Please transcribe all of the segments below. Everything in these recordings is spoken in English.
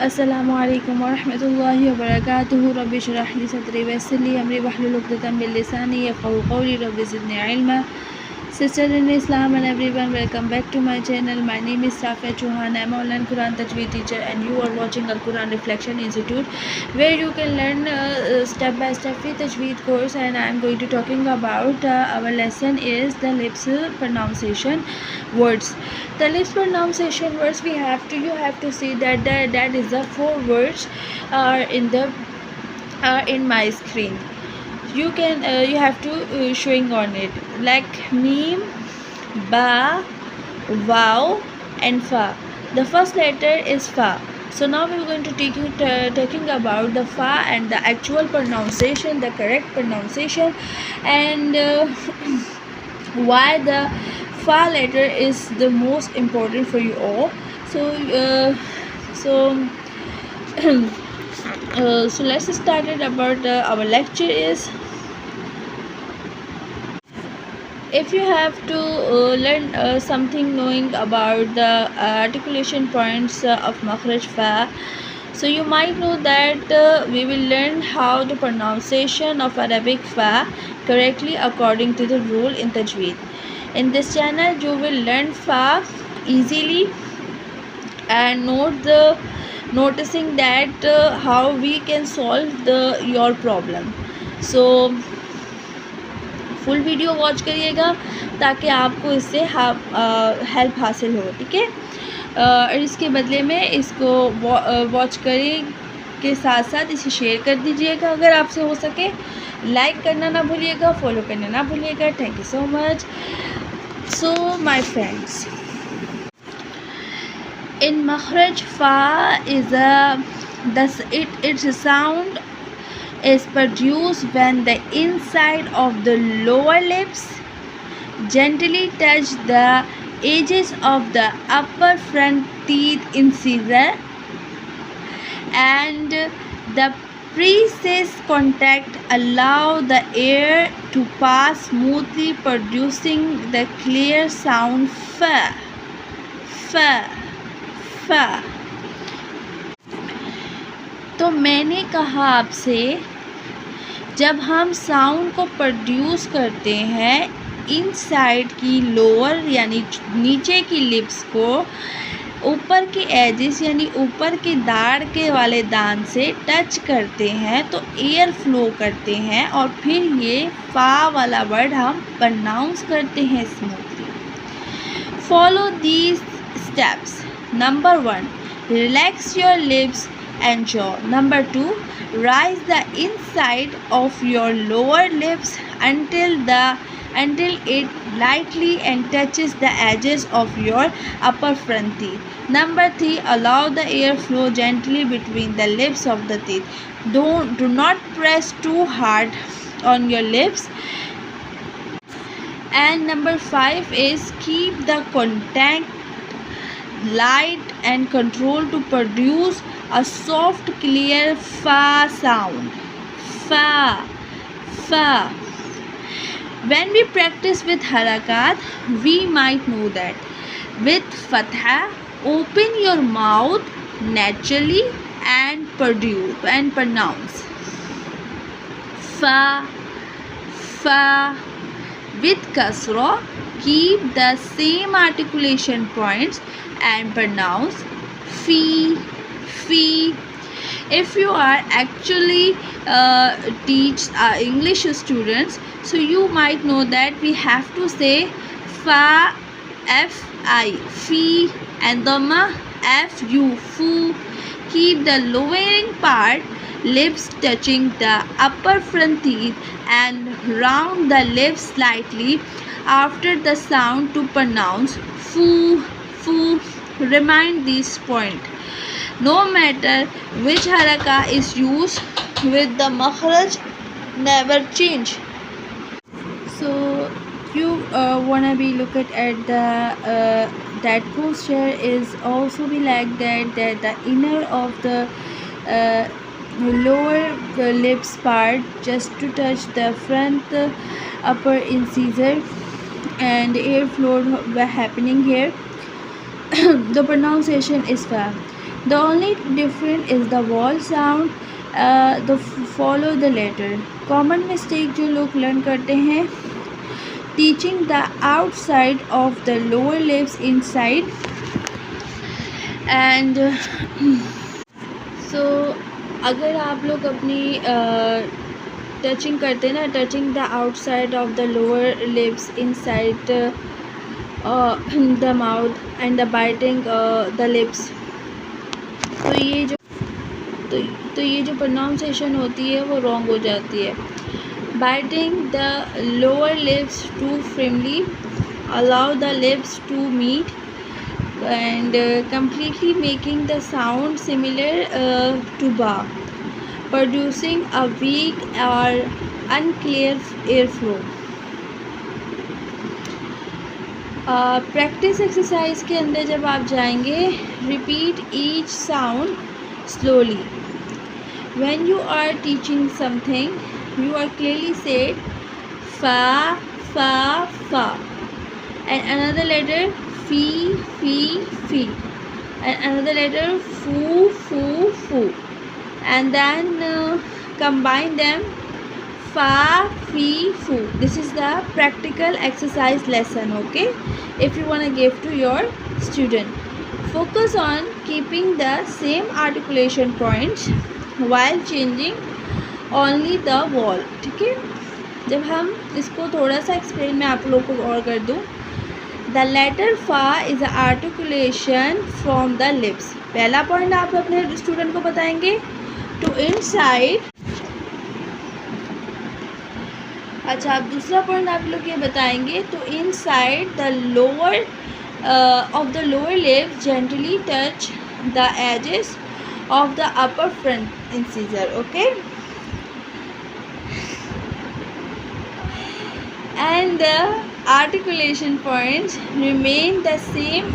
अस्सलामुअलैकुम वरहमतुल्लाहि वबरकातुहू रब्बि इश्रह ली सदरी वयस्सिर ली अमरी वहलुल उक़दतम मिन लिसानी यफ़क़हू क़ौली rabbi ज़िदनी इल्मा। Sisters in Islam and everyone, welcome back to my channel. My name is Safia Chauhan. I am an online Quran Tajweed teacher and you are watching Al Quran Reflection Institute, where you can learn step by step with Tajweed course. And I am going to talking about our lesson is the lips pronunciation words. The lips pronunciation words you have to see that is the 4 words are in my screen. You can you have to showing on it like meme, ba, wow and fa. The first letter is fa. So now we are going to talking about the fa and the actual pronunciation, the correct pronunciation, and why the fa letter is the most important for you all. So let's start it about our lecture is. If you have to learn something knowing about the articulation points of makhraj fa, so you might know that we will learn how the pronunciation of Arabic fa correctly according to the rule in Tajweed. In this channel you will learn fa easily and noticing that how we can solve your problem. So full video watch करिएगा ताकि आपको इससे help हासिल हो, ठीक है। और इसके बदले में इसको वॉच करें के साथ साथ इसे शेयर कर दीजिएगा अगर आपसे हो सके, लाइक करना ना भूलिएगा, फॉलो करना ना भूलिएगा। Thank you so much. So my friends, in मखरज फा its sound is produced when the inside of the lower lips gently touch the edges of the upper front teeth incisor and the precise contact allow the air to pass smoothly, producing the clear sound fa, fa, fa. तो मैंने कहा आपसे, जब हम sound को produce करते हैं inside की लोअर यानी नीचे की लिप्स को ऊपर के एजेस यानी ऊपर के दाढ़ के वाले दांत से टच करते हैं तो एयर फ्लो करते हैं और फिर ये फा वाला वर्ड हम प्रोनाउंस करते हैं smoothly. Follow these steps. Number 1, relax your lips and jaw. Number 2, raise the inside of your lower lips until it lightly and touches the edges of your upper front teeth. Number 3, allow the air flow gently between the lips of the teeth. Do not press too hard on your lips. And number 5 is keep the contact light and control to produce a soft clear fa sound. Fa, fa. When we practice with harakat, we might know that with fatha, open your mouth naturally and pronounce fa, fa. With kasra, keep the same articulation points and pronounce fi, fi. If you are actually teach English students, so you might know that we have to say fa, fi, fi, and dhamma fu, fu. Keep the lowering part lips touching the upper front teeth and round the lips slightly after the sound to pronounce fu, fu. Remind this point. No matter which haraka is used with the makhraj, never change. So you wanna be look at the that posture is also be like that the inner of the lower lips part just to touch the front upper incisor and air flow happening here. The pronunciation is fa. The only difference is the vowel sound, the follow the letter. Common mistake जो लोग learn करते हैं, teaching the outside of the lower lips inside, and so अगर आप लोग अपनी touching करते हैं ना, touching the outside of the lower lips inside the mouth and the biting the lips, तो ये जो प्रोनाउंसिएशन होती है वो रॉन्ग हो जाती है. Biting the lower lips to firmly, allow the lips to meet, and completely making the sound similar to ba, producing a weak or unclear airflow. Practice exercise के अंदर जब आप जाएंगे, repeat each sound slowly. When you are teaching something, you are clearly said fa, fa, fa, and another letter fi, fi, fi, and another letter fu, fu, fu, and then combine them fa, fi, fu. This is the practical exercise lesson, okay? If you want to give to your student, focus on keeping the same articulation points while changing only the vowel. ठीक है, जब हम इसको थोड़ा सा explain मैं आप लोगों को और कर दूँ. The letter fa is a articulation from the lips. पहला पॉइंट आप अपने स्टूडेंट को बताएंगे. To inside, अच्छा, आप दूसरा पॉइंट आप लोग ये बताएंगे. तो inside the lower of the lower lip gently touch the edges of the upper front incisor, okay? And the articulation points remain the same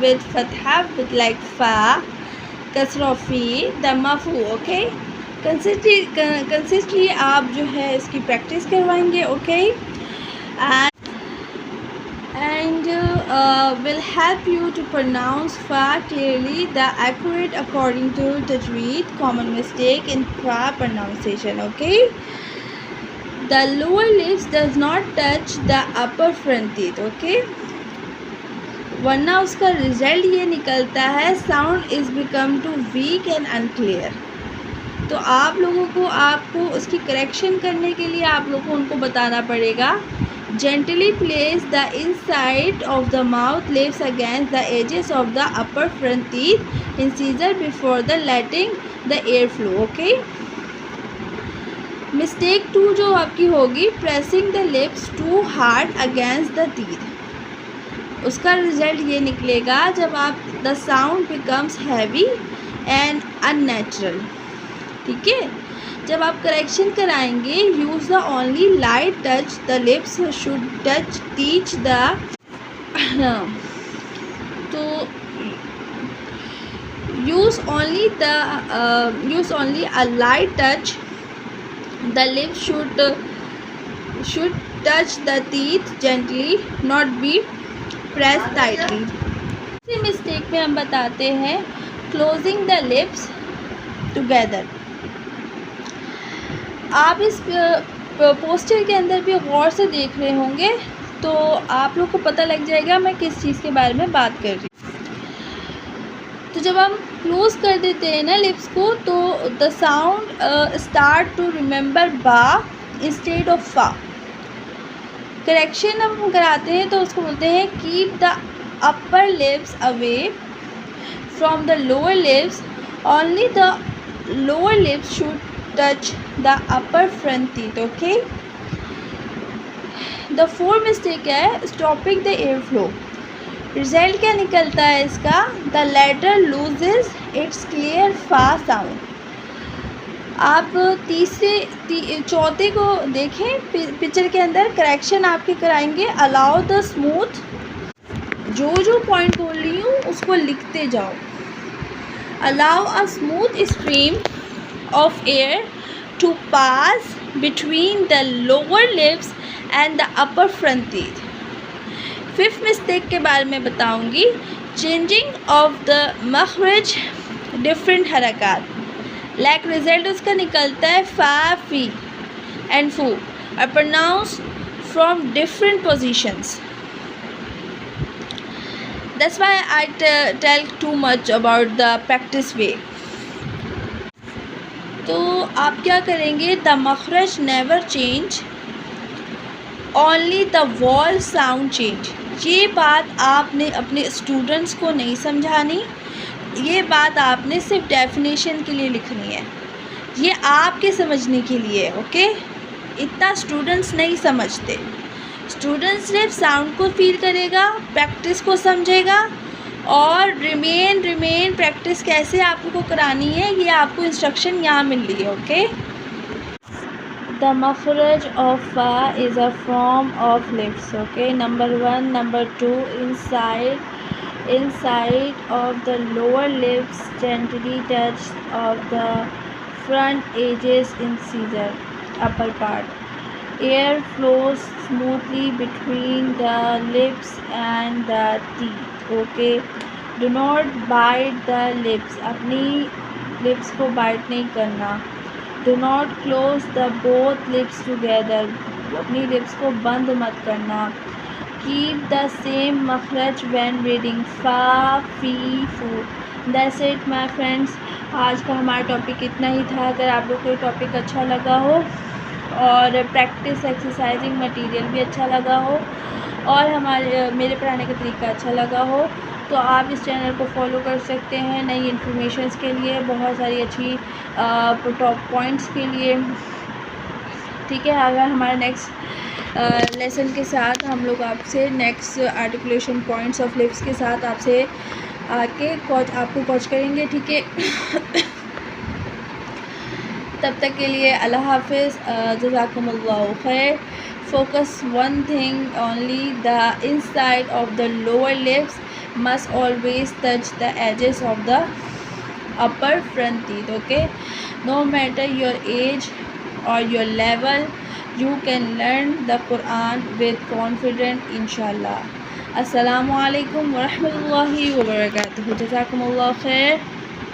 with fatha, with like fa, kasra fi, damma fu, okay? Consistently आप जो है इसकी practice करवाएंगे, okay? And will help you to pronounce fa clearly, the accurate according to tajweed. Common mistake in fa pronunciation, okay? The lower lips does not touch the upper front teeth, okay? वरना उसका result ये निकलता है sound is become to weak and unclear. तो आप लोगों को आपको उसकी करेक्शन करने के लिए आप लोगों को उनको बताना पड़ेगा. Gently place the inside of the mouth lips against the edges of the upper front teeth incisor before the letting the air flow, okay? Mistake 2 जो आपकी होगी, pressing the lips too hard against the teeth. उसका result ये निकलेगा जब आप the sound becomes heavy and unnatural. ठीक है, जब आप करेक्शन कराएंगे, use the only light touch, the lips should touch teach the, तो use only a light touch, the lips should touch the teeth gently, not be press tightly. इसी mistake में हम बताते हैं क्लोजिंग द लिप्स टुगेदर. आप इस poster के अंदर भी गौर से देख रहे होंगे, तो आप लोग को पता लग जाएगा मैं किस चीज़ के बारे में बात कर रही हूँ. तो जब हम क्लोज कर देते हैं ना लिप्स को, तो the sound start to remember बा इंस्टेड ऑफ फा. करेक्शन हम कराते हैं तो उसको बोलते हैं keep the upper lips away from the lower lips, only the lower lips should touch the upper front teeth, okay? The fourth mistake है stopping the airflow. रिजल्ट क्या निकलता है इसका? The letter loses its clear fa sound. आप चौथे को देखें picture के अंदर, करेक्शन आपके कराएंगे. अलाउ द स्मूथ, जो पॉइंट बोल रही हूँ उसको लिखते जाओ. Allow a smooth stream of air to pass between the lower lips and the upper front teeth. Fifth mistake के बारे में बताऊंगी. चेंजिंग ऑफ द मखरज डिफरेंट हरकत, लाइक रिजल्ट उसका निकलता है फा फी एंड फू are pronounce from different positions. That's why I tell too much about the practice way. तो आप क्या करेंगे, द मखरज never change, only the vowel sound change. ये बात आपने अपने स्टूडेंट्स को नहीं समझानी, ये बात आपने सिर्फ डेफिनेशन के लिए लिखनी है, ये आपके समझने के लिए. ओके, इतना स्टूडेंट्स नहीं समझते. स्टूडेंट्स सिर्फ साउंड को फील करेगा, प्रैक्टिस को समझेगा, और रिमेन प्रैक्टिस कैसे आपको करानी है ये आपको इंस्ट्रक्शन यहाँ मिल रही है. ओके, द मखरज ऑफ फा is a form of lips. Okay, number 1. Number 2, inside of the lower lips gently touch of the front edges incisor upper part. Air flows smoothly between the lips and the teeth. Okay, do not bite the lips. अपनी lips को bite नहीं करना. Do not close the both lips together. अपनी lips को बंद मत करना. Keep the same makhraj when reading fa, fi, fu. That's it my friends. आज का हमारा टॉपिक इतना ही था. अगर आप लोग को ये टॉपिक अच्छा लगा हो और प्रैक्टिस एक्सरसाइजिंग मटेरियल भी अच्छा लगा हो और मेरे पढ़ाने का तरीका अच्छा लगा हो तो आप इस चैनल को फॉलो कर सकते हैं नई इन्फॉर्मेशंस के लिए, बहुत सारी अच्छी टॉप पॉइंट्स के लिए. ठीक है, अगर हमारे नेक्स्ट लेसन के साथ हम लोग आपसे next articulation points of lips के साथ आपसे आके आपको कोच करेंगे. ठीक है, तब तक के लिए अल्लाह हाफ़िज़. जज़ाकुमुल्लाहु खैर. Focus one thing only, the inside of the lower lips must always touch the edges of the upper front teeth. Okay, no matter your age or your level, you can learn the Quran with confidence inshallah. Assalamu alaikum wa rahmatullahi wa barakatuh. Jazakumullahu khair.